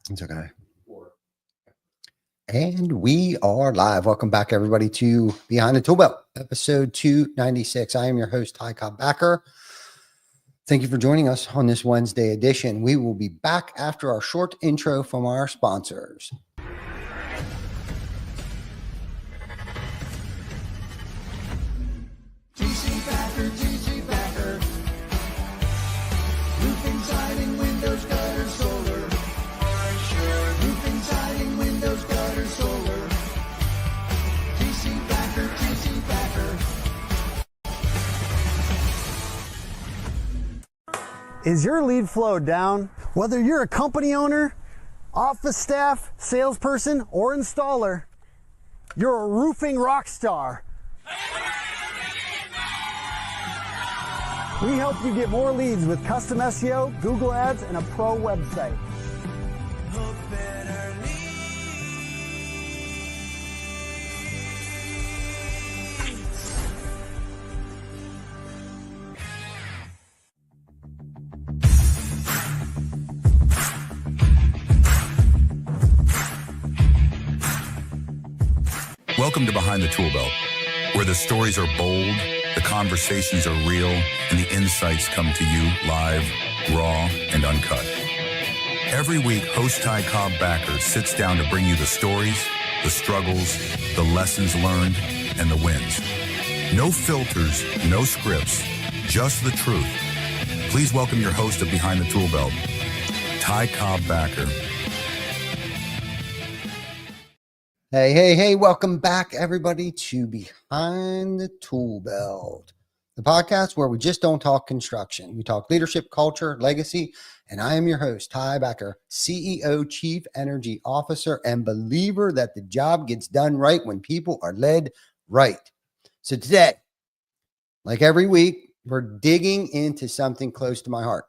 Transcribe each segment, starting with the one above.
It's okay. And we are live. Welcome back, everybody, to Behind the Tool Belt, episode 296. I am your host, Ty Cobb Backer. Thank you for joining us on this Wednesday edition. We will be back after our short intro from our sponsors. GC Backer. Roofing, siding, windows, gutters, solar. Roofing, siding, windows, gutters, solar. GC Backer. Is your lead flow down? Whether you're a company owner, office staff, salesperson, or installer, you're a roofing rock star. We help you get more leads with custom SEO, Google Ads, and a pro website. Welcome to Behind the Tool Belt, where the stories are bold, the conversations are real, and the insights come to you live, raw, and uncut. Every week, host Ty Cobb Backer sits down to bring you the stories, the struggles, the lessons learned, and the wins. No filters, no scripts, just the truth. Please welcome your host of Behind the Tool Belt, Ty Cobb Backer. Hey, welcome back, everybody, to Behind the Tool Belt, the podcast where we just don't talk construction. We talk leadership, culture, legacy, and I am your host, Ty Backer, CEO, Chief Energy Officer, and believer that the job gets done right when people are led right. So today, like every week, we're digging into something close to my heart.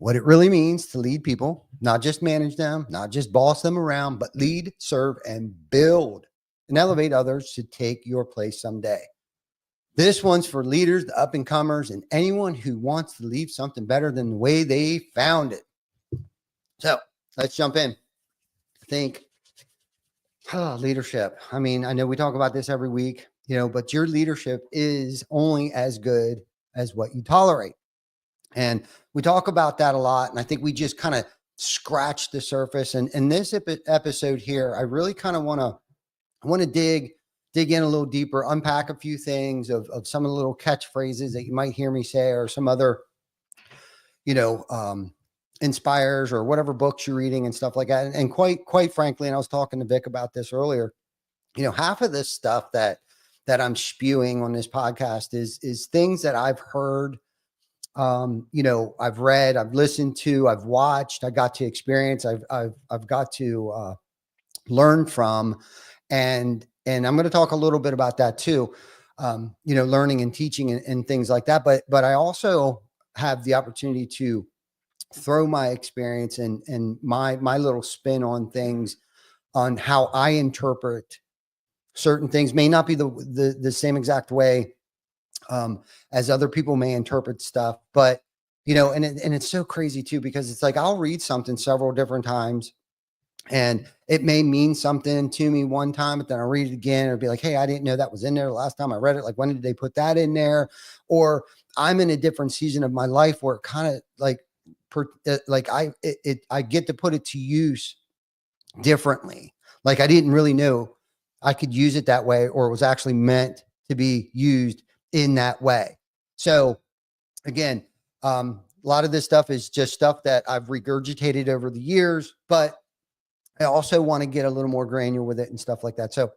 What it really means to lead people, not just manage them, not just boss them around, but lead, serve, and build and elevate others to take your place someday. This one's for leaders, the up and comers, and anyone who wants to leave something better than the way they found it. So let's jump in. I think leadership. I mean, I know we talk about this every week, but your leadership is only as good as what you tolerate. And we talk about that a lot. And I think we just kind of scratched the surface. And in this episode here, I really kind of want to dig in a little deeper, unpack a few things of some of the little catchphrases that you might hear me say, or some other, inspires or whatever books you're reading and stuff like that. And quite frankly, and I was talking to Vic about this earlier, half of this stuff that I'm spewing on this podcast is things that I've heard. I've read, I've listened to, I've watched, I got to experience, I've got to learn from, and I'm going to talk a little bit about that too. Learning and teaching and things like that. But I also have the opportunity to throw my experience and my little spin on things, on how I interpret certain things. May not be the same exact way as other people may interpret stuff, but and it's so crazy too, because it's like, I'll read something several different times and it may mean something to me one time, but then I'll read it again and be like, hey, I didn't know that was in there the last time I read it. Like, when did they put that in there? Or I'm in a different season of my life where it kind of I get to put it to use differently. Like, I didn't really know I could use it that way, or it was actually meant to be used in that way. So again, a lot of this stuff is just stuff that I've regurgitated over the years, but I also want to get a little more granular with it and stuff like that. So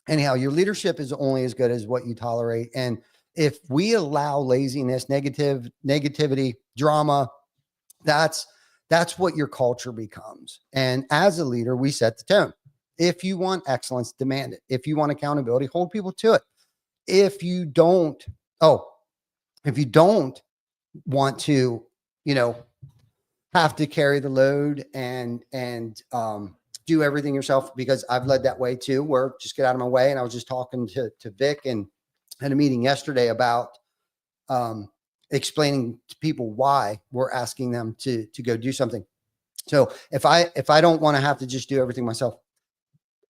anyhow, your leadership is only as good as what you tolerate. And if we allow laziness, negativity, drama, that's what your culture becomes. And as a leader, we set the tone. If you want excellence, demand it. If you want accountability, hold people to it. If you don't want to, have to carry the load and do everything yourself, because I've led that way too, where just get out of my way. And I was just talking to Vic and had a meeting yesterday about explaining to people why we're asking them to go do something. So if I don't want to have to just do everything myself,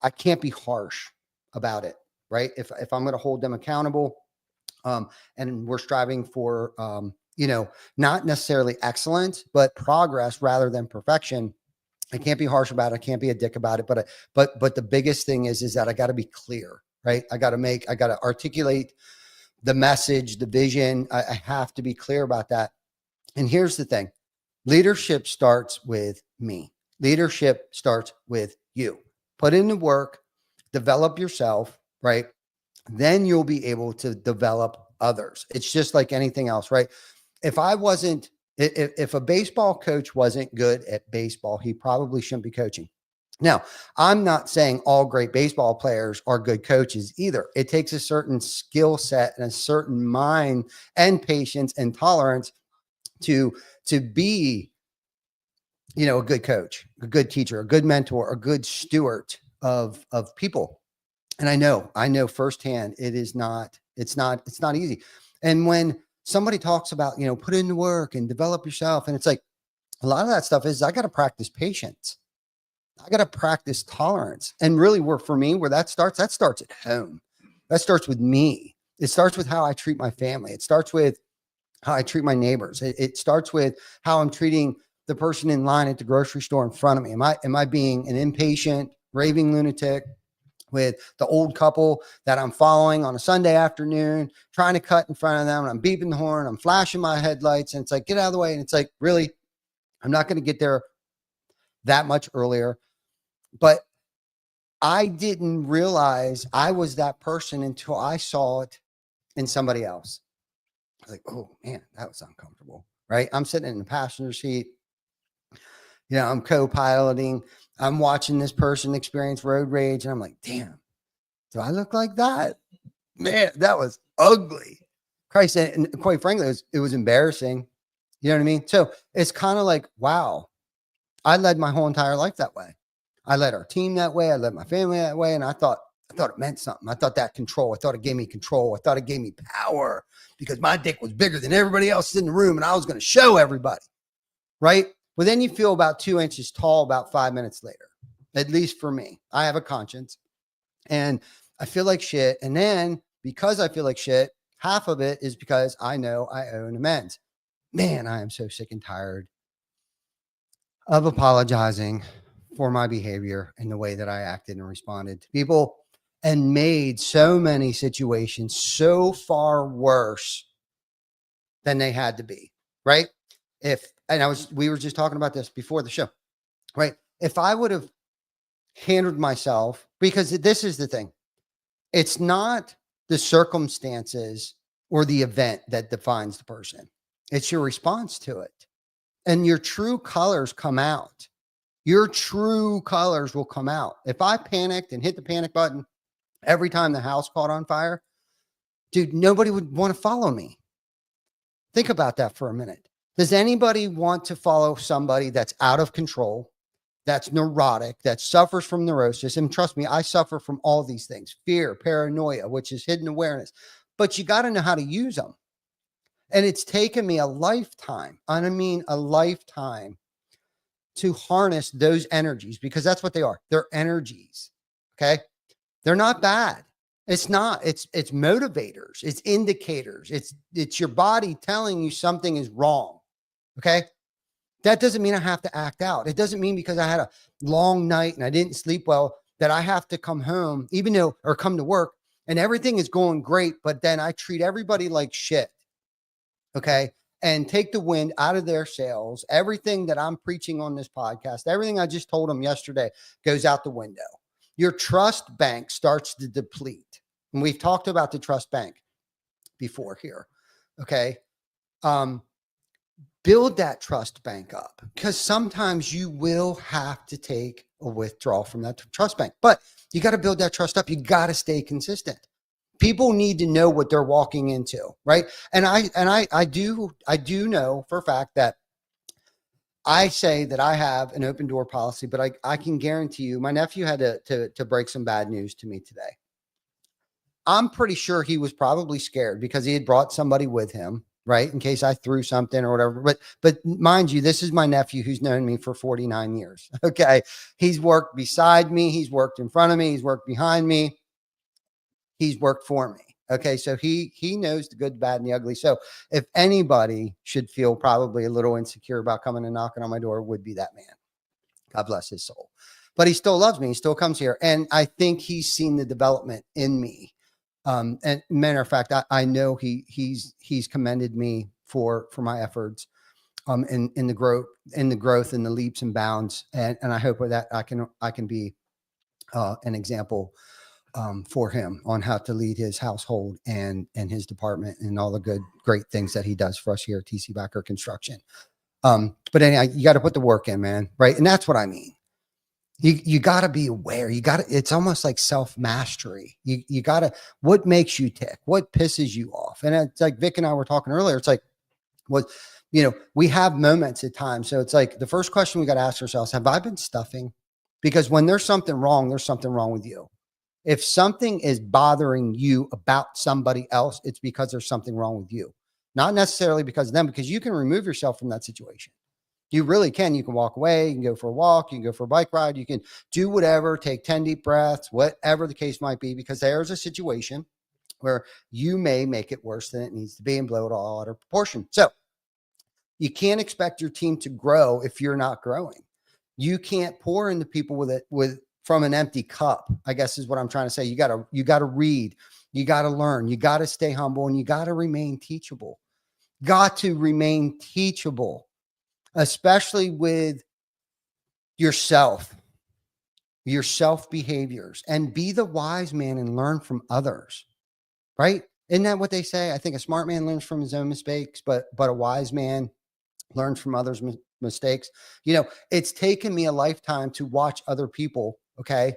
I can't be harsh about it, right? If I'm going to hold them accountable, and we're striving for, not necessarily excellence, but progress rather than perfection, I can't be harsh about it. I can't be a dick about it. But the biggest thing is that I got to be clear, right? I got to articulate the message, the vision. I have to be clear about that. And here's the thing. Leadership starts with me. Leadership starts with you. Put in the work, develop yourself, right? Then you'll be able to develop others. It's just like anything else, right? If a baseball coach wasn't good at baseball, he probably shouldn't be coaching. Now, I'm not saying all great baseball players are good coaches either. It takes a certain skill set and a certain mind and patience and tolerance to be, a good coach, a good teacher, a good mentor, a good steward of people. And I know firsthand it's not easy. And when somebody talks about, put in the work and develop yourself, and it's like a lot of that stuff is I got to practice patience. I got to practice tolerance. And really where that starts at home. That starts with me. It starts with how I treat my family. It starts with how I treat my neighbors. It starts with how I'm treating the person in line at the grocery store in front of me. Am I being an impatient, raving lunatic with the old couple that I'm following on a Sunday afternoon, trying to cut in front of them, and I'm beeping the horn, I'm flashing my headlights, and it's like, get out of the way. And it's like, really, I'm not going to get there that much earlier. But I didn't realize I was that person until I saw it in somebody else. I was like, oh man, that was uncomfortable, right? I'm sitting in the passenger seat. I'm co-piloting. I'm watching this person experience road rage. And I'm like, damn, do I look like that? Man, that was ugly. Christ. And quite frankly, it was embarrassing. You know what I mean? So it's kind of like, wow, I led my whole entire life that way. I led our team that way. I led my family that way. And I thought it meant something. I thought that control. I thought it gave me control. I thought it gave me power because my dick was bigger than everybody else in the room. And I was going to show everybody. Right. Well, then you feel about 2 inches tall about 5 minutes later, at least for me. I have a conscience and I feel like shit. And then because I feel like shit, half of it is because I know I owe an amends. Man, I am so sick and tired of apologizing for my behavior and the way that I acted and responded to people and made so many situations so far worse than they had to be. Right. We were just talking about this before the show, right? If I would have handled myself, because this is the thing, it's not the circumstances or the event that defines the person. It's your response to it. And your true colors come out. Your true colors will come out. If I panicked and hit the panic button every time the house caught on fire, dude, nobody would want to follow me. Think about that for a minute. Does anybody want to follow somebody that's out of control, that's neurotic, that suffers from neurosis? And trust me, I suffer from all these things: fear, paranoia, which is hidden awareness. But you got to know how to use them. And it's taken me a lifetime, a lifetime, to harness those energies, because that's what they are. They're energies. Okay. They're not bad. It's not, it's motivators. It's indicators. It's your body telling you something is wrong. Okay. That doesn't mean I have to act out. It doesn't mean because I had a long night and I didn't sleep well that I have to come home, or come to work and everything is going great, but then I treat everybody like shit. Okay. And take the wind out of their sails. Everything that I'm preaching on this podcast, everything I just told them yesterday goes out the window. Your trust bank starts to deplete. And we've talked about the trust bank before here. Okay. Build that trust bank up, because sometimes you will have to take a withdrawal from that trust bank, but you got to build that trust up. You got to stay consistent. People need to know what they're walking into, right? And I do know for a fact that I say that I have an open door policy, but I can guarantee you, my nephew had to break some bad news to me today. I'm pretty sure he was probably scared because he had brought somebody with him, right? In case I threw something or whatever. But mind you, this is my nephew who's known me for 49 years. Okay. He's worked beside me. He's worked in front of me. He's worked behind me. He's worked for me. Okay. So he knows the good, the bad, and the ugly. So if anybody should feel probably a little insecure about coming and knocking on my door, it would be that man. God bless his soul. But he still loves me. He still comes here. And I think he's seen the development in me. And matter of fact, I know he's commended me for my efforts in the growth and the leaps and bounds. And I hope that I can be an example for him on how to lead his household and his department and all the great things that he does for us here at TC Backer Construction. But anyhow, you got to put the work in, man. Right. And that's what I mean. You got to be aware. It's almost like self-mastery. You got to, what makes you tick? What pisses you off? And it's like Vic and I were talking earlier. It's like, we have moments at times. So it's like the first question we got to ask ourselves, have I been stuffing? Because when there's something wrong with you. If something is bothering you about somebody else, it's because there's something wrong with you. Not necessarily because of them, because you can remove yourself from that situation. You really can. You can walk away. You can go for a walk. You can go for a bike ride. You can do whatever, take 10 deep breaths, whatever the case might be, because there's a situation where you may make it worse than it needs to be and blow it all out of proportion. So you can't expect your team to grow if you're not growing. You can't pour into people from an empty cup, I guess is what I'm trying to say. You got to read, you got to learn, you got to stay humble, and you got to remain teachable. Got to remain teachable. Especially with your self behaviors, and be the wise man and learn from others, right? Isn't that what they say? I think a smart man learns from his own mistakes, but a wise man learns from others' mistakes. It's taken me a lifetime to watch other people, okay?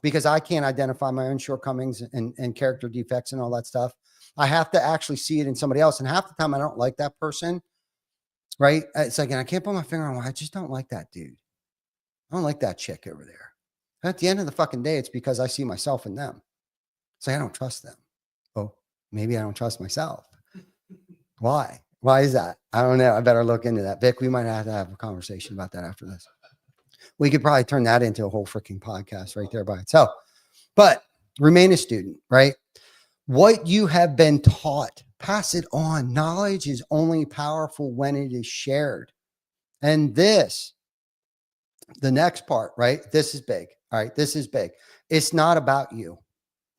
Because I can't identify my own shortcomings and character defects and all that stuff. I have to actually see it in somebody else. And half the time I don't like that person. Right. It's like, and I can't put my finger on why I just don't like that dude. I don't like that chick over there. At the end of the fucking day, it's because I see myself in them. It's like, I don't trust them. Oh, maybe I don't trust myself. Why? Why is that? I don't know. I better look into that. Vic, we might have to have a conversation about that after this. We could probably turn that into a whole freaking podcast right there by itself. But remain a student, right? What you have been taught, pass it on. Knowledge is only powerful when it is shared. And the next part, right? This is big. All right. This is big. It's not about you.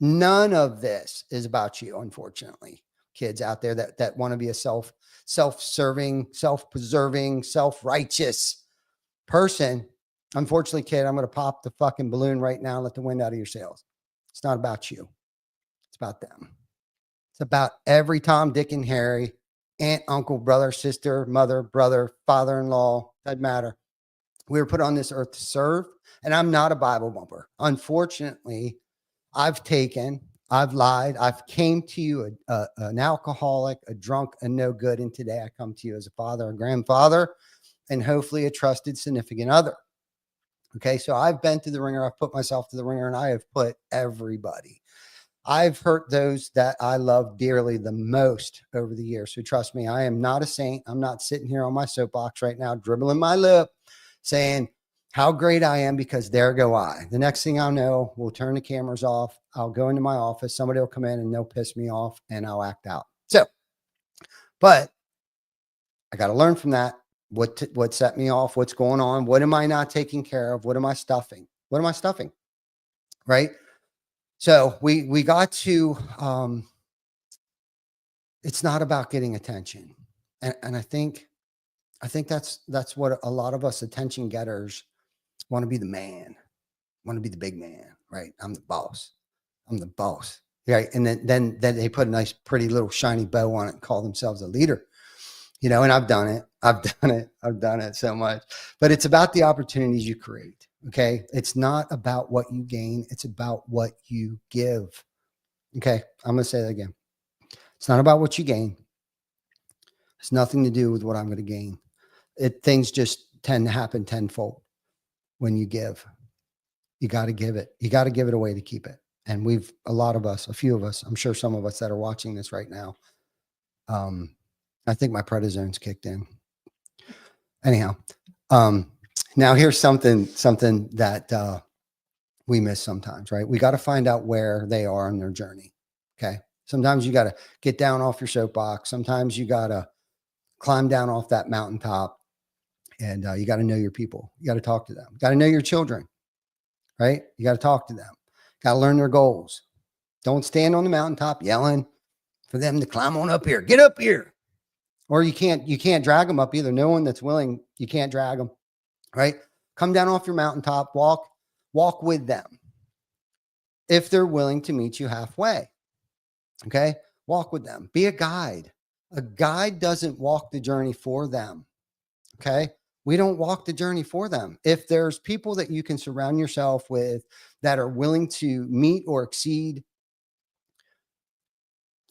None of this is about you, unfortunately. Kids out there that want to be a self-serving, self-preserving, self-righteous person. Unfortunately, kid, I'm going to pop the fucking balloon right now and let the wind out of your sails. It's not about you. It's about them. It's about every Tom, Dick, and Harry, aunt, uncle, brother, sister, mother, brother, father-in-law, doesn't matter. We were put on this earth to serve, and I'm not a Bible bumper. Unfortunately, I've lied. I've came to you an alcoholic, a drunk, a no good, and today I come to you as a father, a grandfather, and hopefully a trusted significant other. Okay, so I've been to the ringer. I've put myself to the ringer, and I have put everybody. I've hurt those that I love dearly the most over the years. So trust me, I am not a saint. I'm not sitting here on my soapbox right now, dribbling my lip, saying how great I am, because there go I. The next thing I'll know, we'll turn the cameras off. I'll go into my office. Somebody will come in and they'll piss me off and I'll act out. So, but I got to learn from that. What set me off? What's going on? What am I not taking care of? What am I stuffing? What am I stuffing? Right? So we got to, it's not about getting attention. And I think that's what a lot of us attention getters want to be, the man, want to be the big man, right? I'm the boss. Right. And then they put a nice, pretty little shiny bow on it and call themselves a leader, and I've done it. I've done it so much, but it's about the opportunities you create. Okay. It's not about what you gain. It's about what you give. Okay. I'm going to say that again. It's not about what you gain. It's nothing to do with what I'm going to gain. Things just tend to happen tenfold when you give. You got to give it. You got to give it away to keep it. And a few of us, I'm sure some of us that are watching this right now, I think my prednisone's kicked in. Anyhow, now here's something that we miss sometimes, right? We got to find out where they are on their journey. Okay. Sometimes you got to get down off your soapbox. Sometimes you got to climb down off that mountaintop, and you got to know your people. You got to talk to them. Got to know your children, right? You got to talk to them. Got to learn their goals. Don't stand on the mountaintop yelling for them to climb on up here. Get up here. Or you can't drag them up either. No one that's willing, you can't drag them, right? Come down off your mountaintop, walk with them. If they're willing to meet you halfway, okay? Walk with them. Be a guide. A guide doesn't walk the journey for them, okay? We don't walk the journey for them. If there's people that you can surround yourself with that are willing to meet or exceed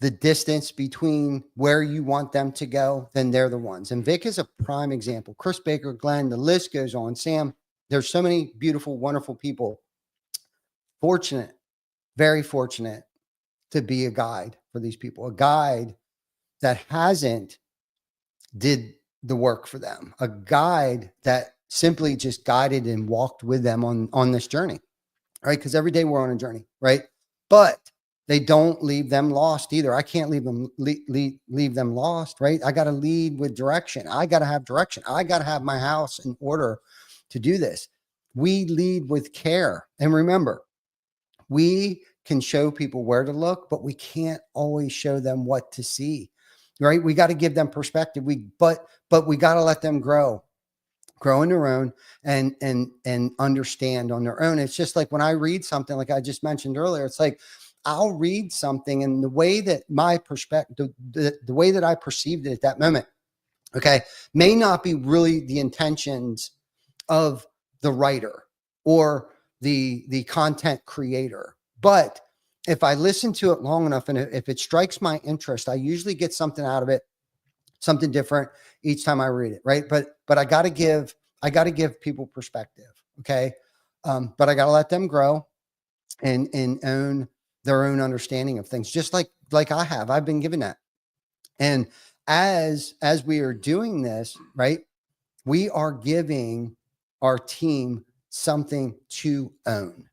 the distance between where you want them to go, then they're the ones. And Vic is a prime example. Chris Baker, Glenn, the list goes on. Sam, there's so many beautiful, wonderful people. Fortunate, very fortunate to be a guide for these people, a guide that hasn't did the work for them, a guide that simply just guided and walked with them on this journey, right? Because every day we're on a journey, right? But they don't leave them lost either. I can't leave them lost, right? I got to lead with direction. I got to have direction. I got to have my house in order to do this. We lead with care. And remember, we can show people where to look, but we can't always show them what to see, right? We got to give them perspective. But we got to let them grow on their own and understand on their own. It's just like when I read something, like I just mentioned earlier, it's like, I'll read something and the way that my perspective, the way that I perceived it at that moment, okay, may not be really the intentions of the writer or the content creator. But if I listen to it long enough and if it strikes my interest, I usually get something out of it, something different each time I read it, right? But I got to give people perspective, okay? But I got to let them grow and own their own understanding of things, just like I've been given that. And as we are doing this, right, we are giving our team something to own.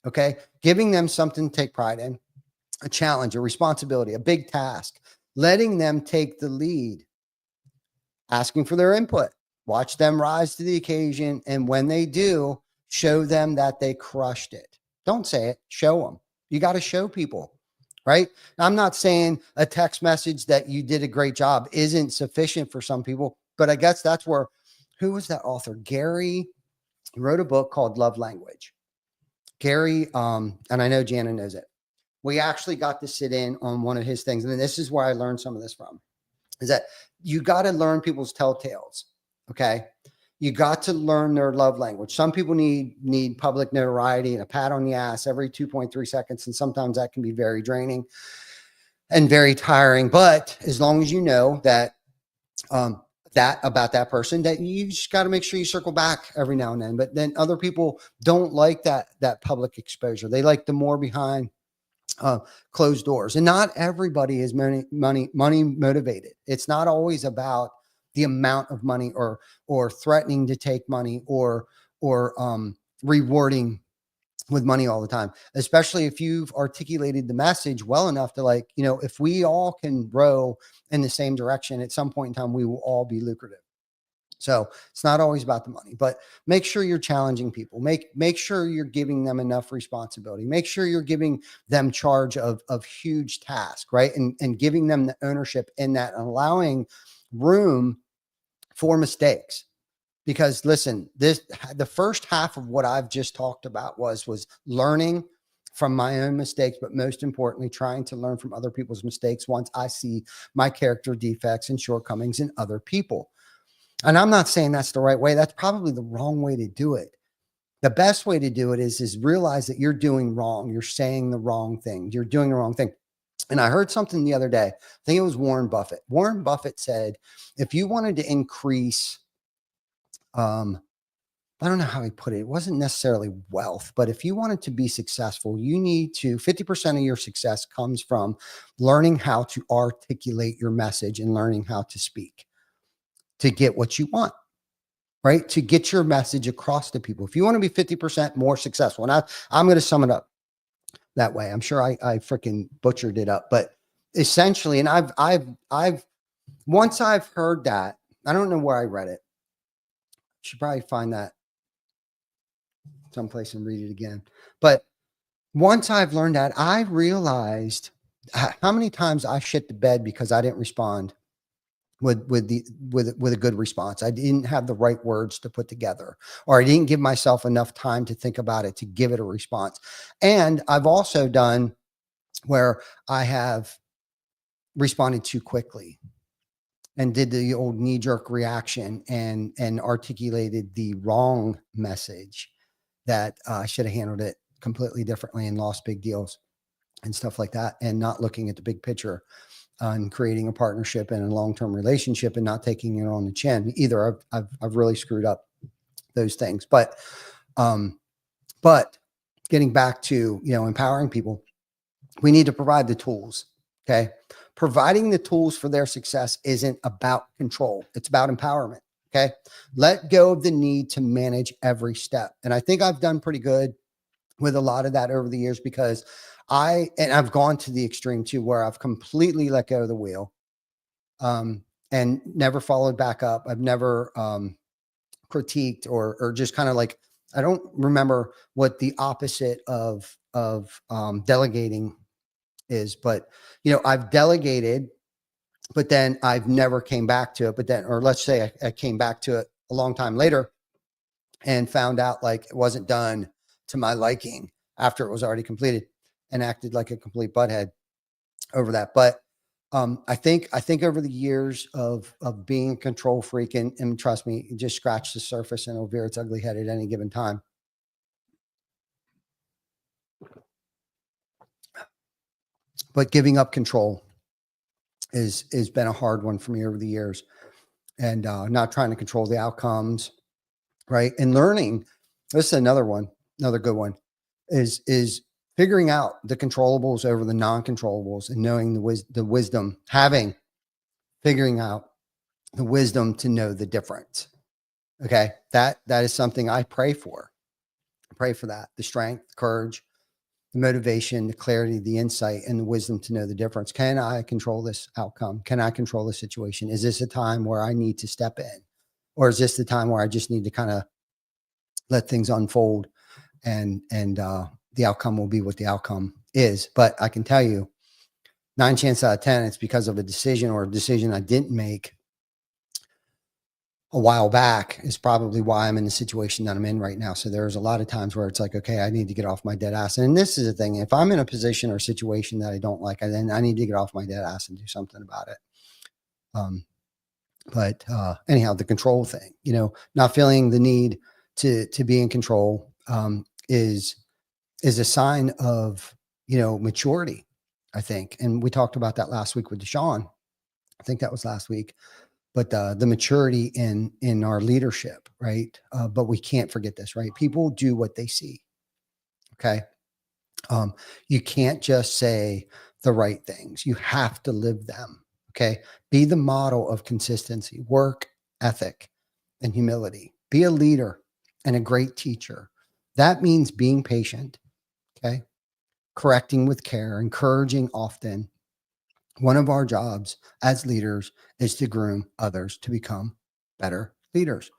Okay. Giving them something to take pride in, a challenge, a responsibility, a big task, letting them take the lead, asking for their input, watch them rise to the occasion. And when they do, show them that they crushed it. Don't say it, show them. You got to show people, right? Now, I'm not saying a text message that you did a great job isn't sufficient for some people, but I guess that's where, who was that author? Gary wrote a book called Love Language. Gary, and I know Jana knows it. We actually got to sit in on one of his things. And this is where I learned some of this from, is that you got to learn people's telltales. Okay. You got to learn their love language. Some people need public notoriety and a pat on the ass every 2.3 seconds. And sometimes that can be very draining and very tiring. But as long as you know that, that about that person, that you just got to make sure you circle back every now and then. But then other people don't like that public exposure. They like the more behind closed doors. And not everybody is money motivated. It's not always about the amount of money or threatening to take money or rewarding with money all the time, especially if you've articulated the message well enough to, like, you know, if we all can row in the same direction, at some point in time, we will all be lucrative. So it's not always about the money, but make sure you're challenging people. Make sure you're giving them enough responsibility. Make sure you're giving them charge of huge tasks, right? And giving them the ownership in that and allowing room for mistakes. Because listen, the first half of what I've just talked about was learning from my own mistakes, but most importantly, trying to learn from other people's mistakes once I see my character defects and shortcomings in other people. And I'm not saying that's the right way. That's probably the wrong way to do it. The best way to do it is realize that you're doing wrong. You're saying the wrong thing. You're doing the wrong thing. And I heard something the other day. I think it was Warren Buffett. Warren Buffett said, if you wanted to increase I don't know how he put it. It wasn't necessarily wealth, but if you wanted to be successful, you need to 50% of your success comes from learning how to articulate your message and learning how to speak to get what you want, right? To get your message across to people. If you want to be 50% more successful, and I'm going to sum it up that way. I'm sure I freaking butchered it up, but essentially, and I've once I've heard that, I don't know where I read it. Should probably find that someplace and read it again. But once I've learned that, I realized how many times I shit the bed because I didn't respond with a good response. I didn't have the right words to put together, or I didn't give myself enough time to think about it to give it a response. And I've also done where I have responded too quickly and did the old knee-jerk reaction and articulated the wrong message that I should have handled it completely differently and lost big deals and stuff like that, and not looking at the big picture on creating a partnership and a long-term relationship and not taking it on the chin. Either I've really screwed up those things. But getting back to, empowering people, we need to provide the tools. Okay. Providing the tools for their success isn't about control. It's about empowerment. Okay. Let go of the need to manage every step. And I think I've done pretty good with a lot of that over the years, because I've gone to the extreme too, where I've completely let go of the wheel, and never followed back up. I've never, critiqued or just kind of like, I don't remember what the opposite of delegating is, but I've delegated, but then I've never came back to it. But then, or let's say I came back to it a long time later and found out like it wasn't done to my liking after it was already completed, and acted like a complete butthead over that. But I think over the years of being a control freak, and trust me, just scratch the surface and it'll rear its ugly head at any given time. But giving up control has been a hard one for me over the years, and not trying to control the outcomes, right? And learning, this is another good one, is figuring out the controllables over the non-controllables, and knowing the wisdom, figuring out the wisdom to know the difference. Okay. That is something I pray for. I pray for that, the strength, the courage, the motivation, the clarity, the insight, and the wisdom to know the difference. Can I control this outcome? Can I control the situation? Is this a time where I need to step in, or is this the time where I just need to kind of let things unfold, and the outcome will be what the outcome is? But I can tell you 9 chances out of 10, it's because of a decision, or a decision I didn't make a while back, is probably why I'm in the situation that I'm in right now. So there's a lot of times where it's like, okay, I need to get off my dead ass. And this is the thing. If I'm in a position or situation that I don't like, then I need to get off my dead ass and do something about it. But anyhow, the control thing, not feeling the need to be in control, is a sign of, maturity, I think. And we talked about that last week with Deshaun. I think that was last week. But the maturity in our leadership, right? But we can't forget this, right? People do what they see. Okay. You can't just say the right things. You have to live them. Okay. Be the model of consistency, work ethic, and humility. Be a leader and a great teacher. That means being patient. Okay. Correcting with care, encouraging often. One of our jobs as leaders is to groom others to become better leaders.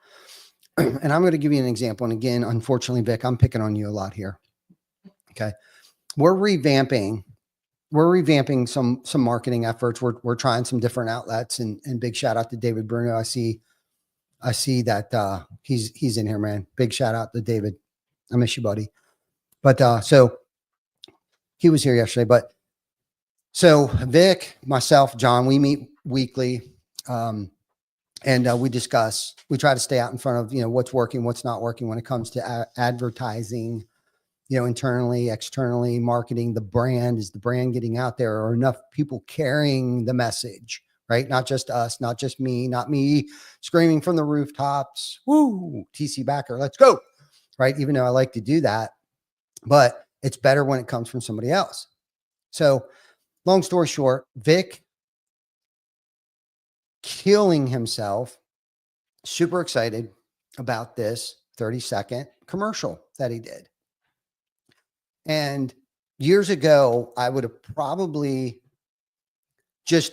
And I'm going to give you an example. And again, unfortunately, Vic, I'm picking on you a lot here. Okay. We're revamping some marketing efforts. We're trying some different outlets, and big shout out to David Bruno. I see that he's in here, man. Big shout out to David. I miss you, buddy. But so he was here yesterday, but so Vic, myself, John, we meet weekly, and we discuss. We try to stay out in front of what's working, what's not working when it comes to advertising, internally, externally, marketing. The brand, is the brand getting out there? Are enough people carrying the message, right? Not just us, not just me, not me screaming from the rooftops, woo, TC Backer, let's go, right? Even though I like to do that, but it's better when it comes from somebody else. So long story short, Vic killing himself, super excited about this 30-second commercial that he did. And years ago, I would have probably just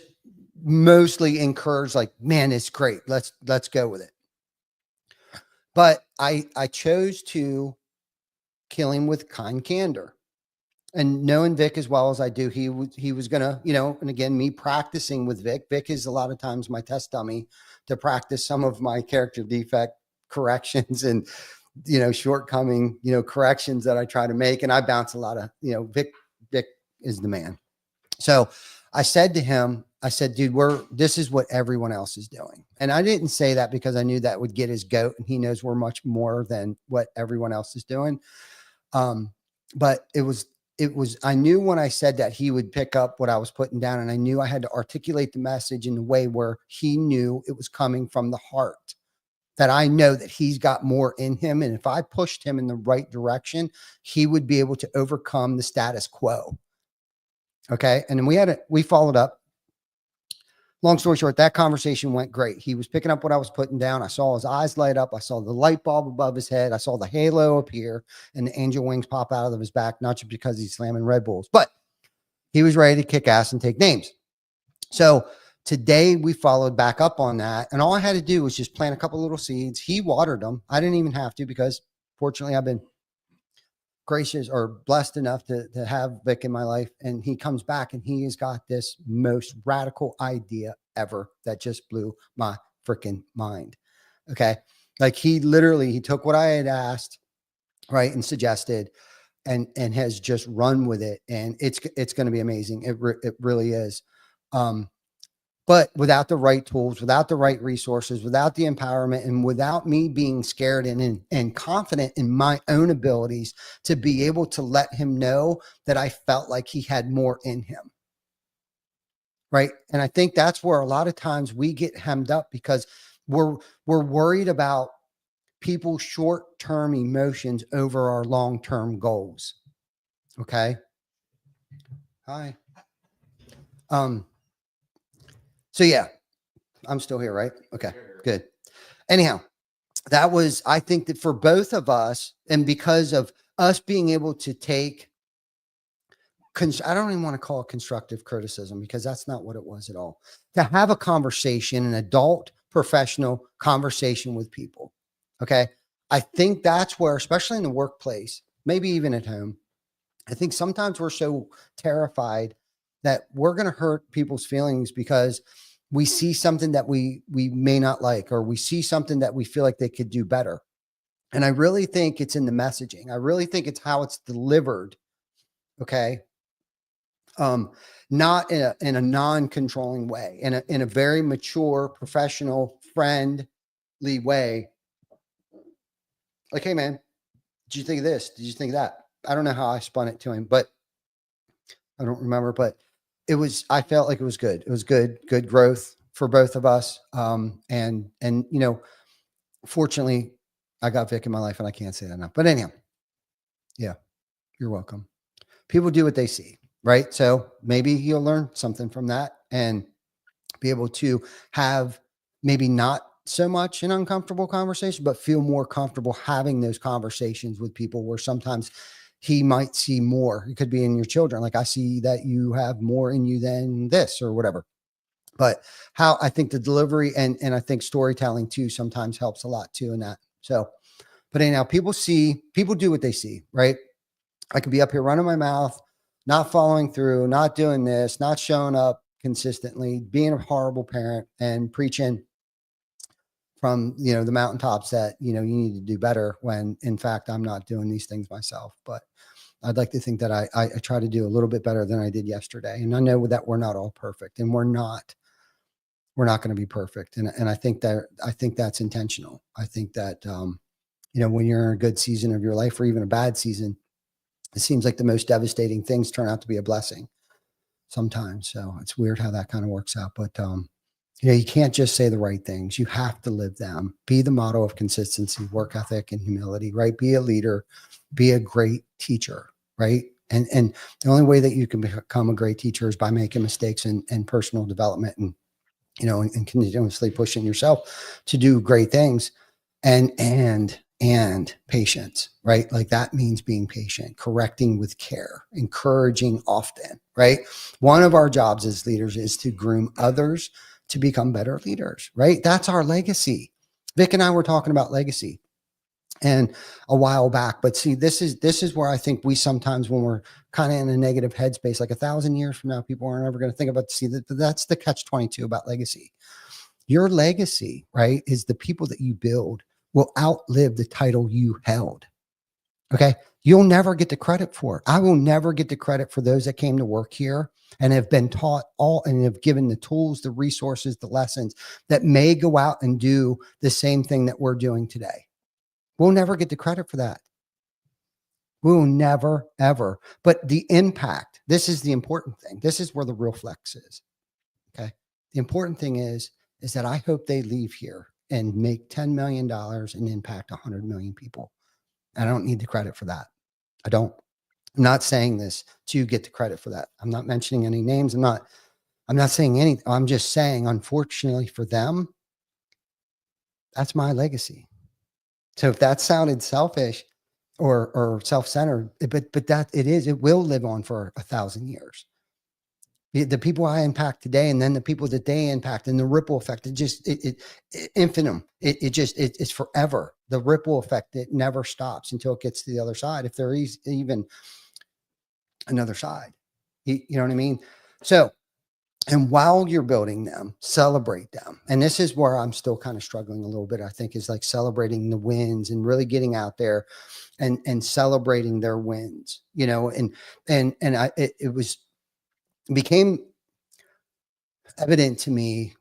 mostly encouraged, like, man, it's great. Let's go with it. But I chose to kill him with kind candor. And knowing Vic as well as I do, he was gonna, and again, me practicing with Vic. Vic is a lot of times my test dummy to practice some of my character defect corrections and shortcoming, corrections that I try to make. And I bounce a lot of, Vic is the man. So I said to him, I said, dude, this is what everyone else is doing. And I didn't say that because I knew that would get his goat, and he knows we're much more than what everyone else is doing. But it was, I knew when I said that he would pick up what I was putting down, and I knew I had to articulate the message in a way where he knew it was coming from the heart, that I know that he's got more in him. And if I pushed him in the right direction, he would be able to overcome the status quo. Okay. And then we followed up. Long story short, that conversation went great. He was picking up what I was putting down. I saw his eyes light up. I saw the light bulb above his head. I saw the halo appear and the angel wings pop out of his back, not just because he's slamming Red Bulls, but he was ready to kick ass and take names. So today we followed back up on that. And all I had to do was just plant a couple little seeds. He watered them. I didn't even have to, because fortunately I've been gracious or blessed enough to have Vic in my life. And he comes back and he has got this most radical idea ever that just blew my freaking mind. Okay. Like he took what I had asked, right, and suggested, and has just run with it. And it's going to be amazing. It really is. But without the right tools, without the right resources, without the empowerment, and without me being scared and confident in my own abilities to be able to let him know that I felt like he had more in him. Right. And I think that's where a lot of times we get hemmed up, because we're worried about people's short-term emotions over our long-term goals. Okay. Hi. So yeah, I'm still here, right? Okay, good. Anyhow, I think that for both of us, and because of us being able to take, I don't even want to call it constructive criticism, because that's not what it was at all. To have a conversation, an adult, professional conversation with people. Okay. I think that's where, especially in the workplace, maybe even at home, I think sometimes we're so terrified that we're going to hurt people's feelings because we see something that we may not like, or we see something that we feel like they could do better. And I really think it's in the messaging. I really think it's how it's delivered. Okay. Not in a non-controlling way, in a very mature, professional, friendly way. Like, hey man, did you think of this? Did you think of that? I don't know how I spun it to him, but I don't remember, but I felt like it was good. It was good growth for both of us. And fortunately I got Vic in my life, and I can't say that enough, but anyhow, yeah, you're welcome. People do what they see, right? So maybe you'll learn something from that and be able to have maybe not so much an uncomfortable conversation, but feel more comfortable having those conversations with people where sometimes he might see more. It could be in your children. Like, I see that you have more in you than this or whatever. But how I think the delivery and I think storytelling too sometimes helps a lot too in that. So, but anyhow, people do what they see, right? I could be up here running my mouth, not following through, not doing this, not showing up consistently, being a horrible parent, and preaching from, the mountaintops that, you need to do better, when in fact, I'm not doing these things myself. But I'd like to think that I try to do a little bit better than I did yesterday. And I know that we're not all perfect, and we're not going to be perfect. And I think that's intentional. I think that, when you're in a good season of your life, or even a bad season, it seems like the most devastating things turn out to be a blessing sometimes. So it's weird how that kind of works out. But You can't just say the right things. You have to live them. Be the model of consistency, work ethic, and humility, right? Be a leader, be a great teacher, right? And the only way that you can become a great teacher is by making mistakes and personal development and, and continuously pushing yourself to do great things and patience, right? Like that means being patient, correcting with care, encouraging often, right? One of our jobs as leaders is to groom others to become better leaders, right? That's our legacy. Vic and I were talking about legacy and a while back, but see, this is where I think we sometimes, when we're kind of in a negative headspace, like 1,000 years from now, people aren't ever going to think about, that's the catch-22 about legacy. Your legacy, right, is the people that you build will outlive the title you held. Okay. You'll never get the credit for it. I will never get the credit for those that came to work here and have been taught all and have given the tools, the resources, the lessons that may go out and do the same thing that we're doing today. We'll never get the credit for that. We will never, ever. But the impact, this is the important thing. This is where the real flex is. Okay. The important thing is that I hope they leave here and make $10 million and impact 100 million people. I don't need the credit for that. I don't. I'm not saying this to get the credit for that. I'm not mentioning any names. I'm not saying anything. I'm just saying, unfortunately for them, that's my legacy. So if that sounded selfish or self-centered, but that it will live on for 1,000 years. The people I impact today, and then the people that they impact, and the ripple effect, it infinitum. It's forever. The ripple effect, it never stops until it gets to the other side. If there is even another side, you know what I mean? So, and while you're building them, celebrate them. And this is where I'm still kind of struggling a little bit, I think, is like celebrating the wins and really getting out there and celebrating their wins, it became evident to me,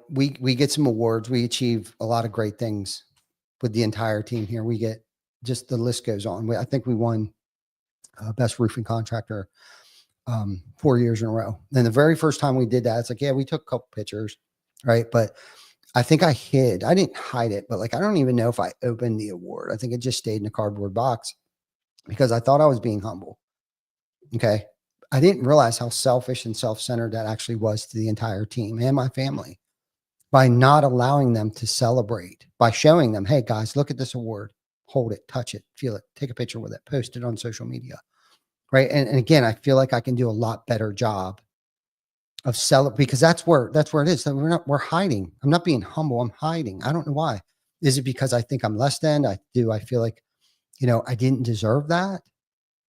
we get some awards, we achieve a lot of great things with the entire team here. We get, just the list goes on. I think we won best roofing contractor 4 years in a row. Then the very first time we did that, it's like, yeah, we took a couple pictures, right? But I think I didn't hide it, but like, I don't even know if I opened the award. I think it just stayed in a cardboard box because I thought I was being humble. Okay. I didn't realize how selfish and self-centered that actually was to the entire team and my family by not allowing them to celebrate, by showing them, hey guys, look at this award, hold it, touch it, feel it, take a picture with it, post it on social media. Right. And again, I feel like I can do a lot better job of because that's where it is. So we're hiding. I'm not being humble. I'm hiding. I don't know why. Is it because I think I'm less than? I feel like, I didn't deserve that.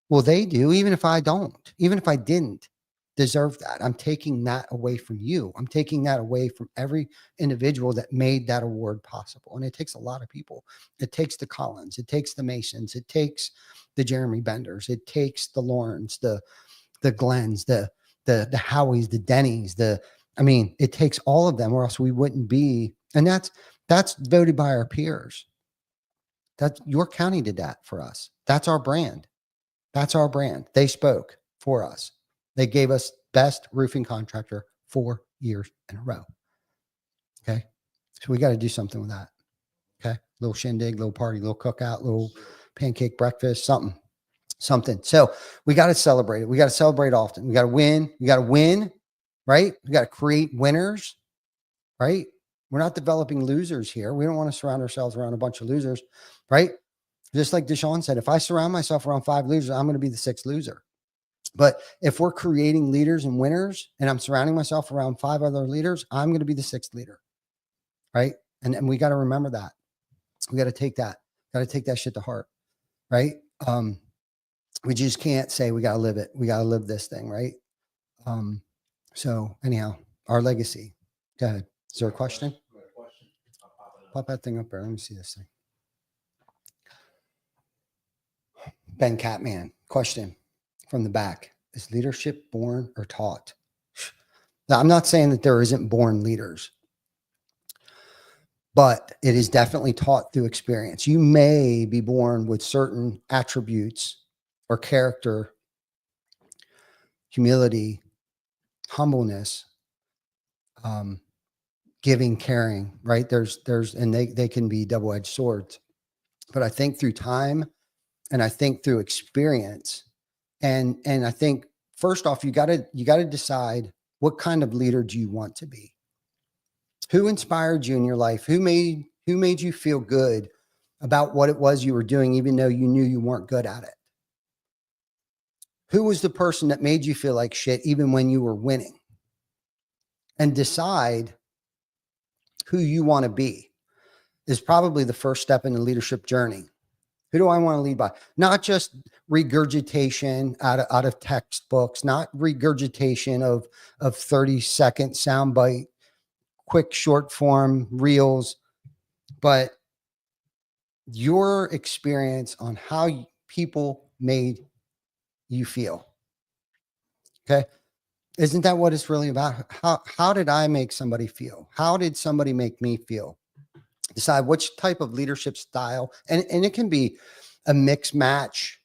Well, they do, even if I don't, even if I didn't deserve that. I'm taking that away from you. I'm taking that away from every individual that made that award possible. And it takes a lot of people. It takes the Collins, it takes the Masons, it takes the Jeremy Benders, it takes the Laurens, the Glens, the Howies, the Denny's, it takes all of them, or else we wouldn't be. And that's voted by our peers. That's York County did that for us. That's our brand. That's our brand. They spoke for us. They gave us best roofing contractor 4 years in a row. Okay. So we got to do something with that. Okay. Little shindig, little party, little cookout, little pancake breakfast, something. So we got to celebrate it. We got to celebrate often. We got to win. We got to win, right? We got to create winners, right? We're not developing losers here. We don't want to surround ourselves around a bunch of losers, right? Just like Deshaun said, if I surround myself around 5 losers, I'm going to be the 6th loser. But if we're creating leaders and winners and I'm surrounding myself around 5 other leaders, I'm going to be the 6th leader. Right. And we got to remember that. We got to take that shit to heart. Right. We just can't say we got to live it. We got to live this thing. Right. So anyhow, our legacy. Go ahead. Is there a question? Pop that thing up there. Let me see this thing. Ben Catman, question from the back. Is leadership born or taught? Now, I'm not saying that there isn't born leaders, but it is definitely taught through experience. You may be born with certain attributes or character, humility, humbleness, giving, caring, right? And they can be double-edged swords. But I think through time and I think through experience, and I think first off, you gotta decide what kind of leader do you want to be? Who inspired you in your life? Who made you feel good about what it was you were doing, even though you knew you weren't good at it? Who was the person that made you feel like shit, even when you were winning? And decide who you want to be is probably the first step in the leadership journey. Who do I want to lead by? Not just regurgitation out of textbooks, not regurgitation of 30-second soundbite, quick short form reels, but your experience on how people made you feel. Okay. Isn't that what it's really about? How did I make somebody feel? How did somebody make me feel? Decide which type of leadership style, and it can be a mix match,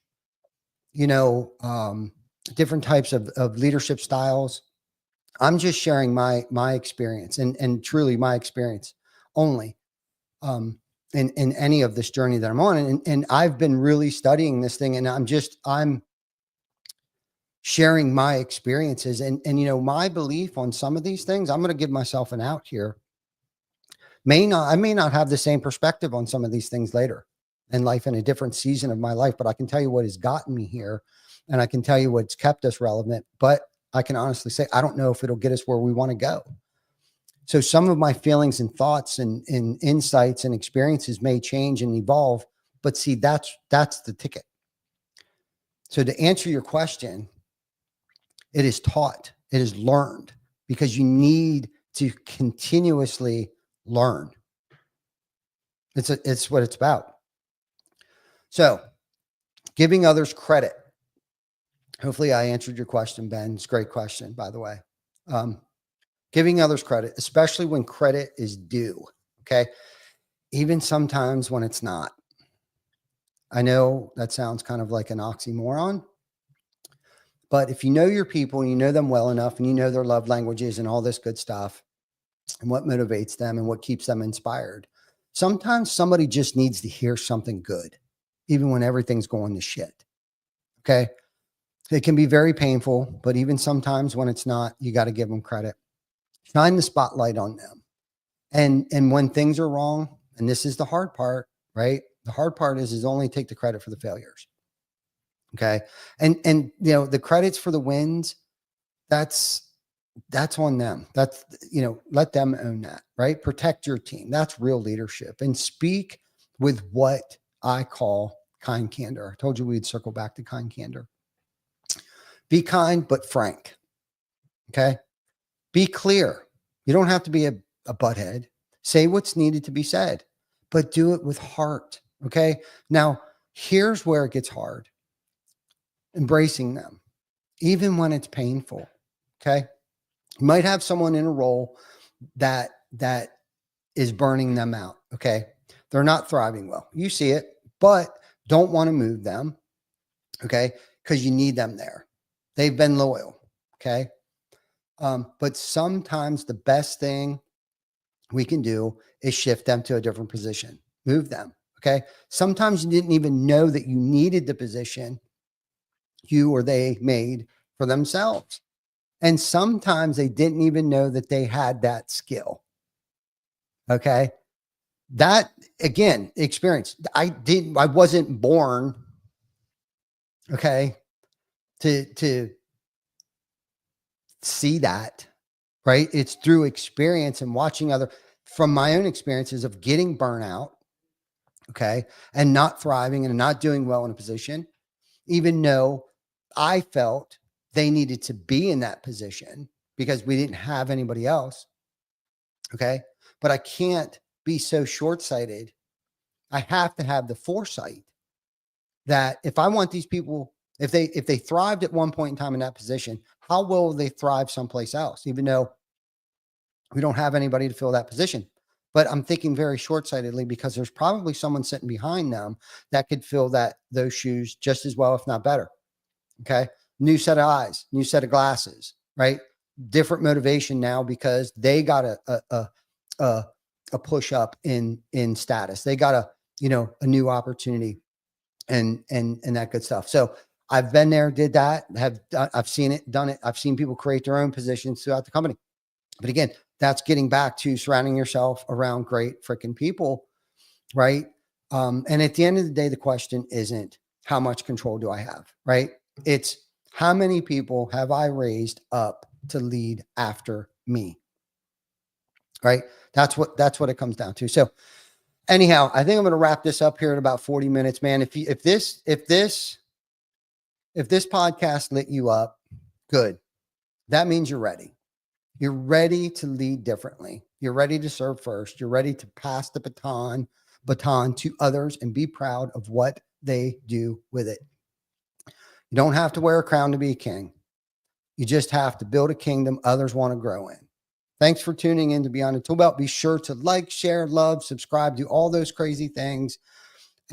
different types of leadership styles. I'm just sharing my experience and truly my experience only in any of this journey that I'm on. And I've been really studying this thing, and I'm sharing my experiences and my belief on some of these things. I'm going to give myself an out here. I may not have the same perspective on some of these things later in life, in a different season of my life, but I can tell you what has gotten me here, and I can tell you what's kept us relevant. But I can honestly say, I don't know if it'll get us where we want to go. So some of my feelings and thoughts and insights and experiences may change and evolve, but see, that's the ticket. So to answer your question, it is taught, it is learned, because you need to continuously learn. It's what it's about. So giving others credit. Hopefully I answered your question, Ben. It's a great question, by the way. Giving others credit, especially when credit is due. Okay. Even sometimes when it's not. I know that sounds kind of like an oxymoron, but if you know your people and you know them well enough and you know their love languages and all this good stuff and what motivates them and what keeps them inspired, sometimes somebody just needs to hear something good, even when everything's going to shit. Okay. It can be very painful, but even sometimes when it's not, you got to give them credit. Shine the spotlight on them. And when things are wrong, and this is the hard part, right? The hard part is only take the credit for the failures. Okay. And the credits for the wins, that's on them. That's, let them own that, right? Protect your team. That's real leadership. And speak with what I call kind candor. I told you we'd circle back to kind candor. Be kind, but frank. Okay. Be clear. You don't have to be a butthead. Say what's needed to be said, but do it with heart. Okay. Now, here's where it gets hard. Embracing them, even when it's painful. Okay. You might have someone in a role that is burning them out. Okay. They're not thriving well. You see it, but don't want to move them. Okay. Because you need them there. They've been loyal. Okay. But sometimes the best thing we can do is shift them to a different position, move them. Okay. Sometimes you didn't even know that you needed the position you or they made for themselves. And sometimes they didn't even know that they had that skill. Okay. That, again, experience. I wasn't born, okay, to see that, right? It's through experience and watching from my own experiences of getting burnout, okay, and not thriving and not doing well in a position, even though I felt they needed to be in that position because we didn't have anybody else, okay? But I can't be so short-sighted. I have to have the foresight that if I want these people, if they thrived at one point in time in that position, how will they thrive someplace else, even though we don't have anybody to fill that position? But I'm thinking very short-sightedly because there's probably someone sitting behind them that could fill those shoes just as well, if not better. Okay. New set of eyes, new set of glasses, right? Different motivation now because they got a push up in status. They got a new opportunity and that good stuff. So I've been there, did that, I've seen it, done it. I've seen people create their own positions throughout the company. But again, that's getting back to surrounding yourself around great freaking people, right? And at the end of the day, the question isn't how much control do I have, right? It's how many people have I raised up to lead after me, right? That's what it comes down to. So anyhow, I think I'm going to wrap this up here in about 40 minutes, man. If this podcast lit you up, good. That means you're ready. You're ready to lead differently. You're ready to serve first. You're ready to pass the baton to others and be proud of what they do with it. You don't have to wear a crown to be a king. You just have to build a kingdom others want to grow in. Thanks for tuning in to Beyond the Tool Belt. Be sure to like, share, love, subscribe, do all those crazy things.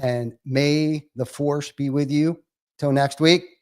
And may the force be with you. Till next week.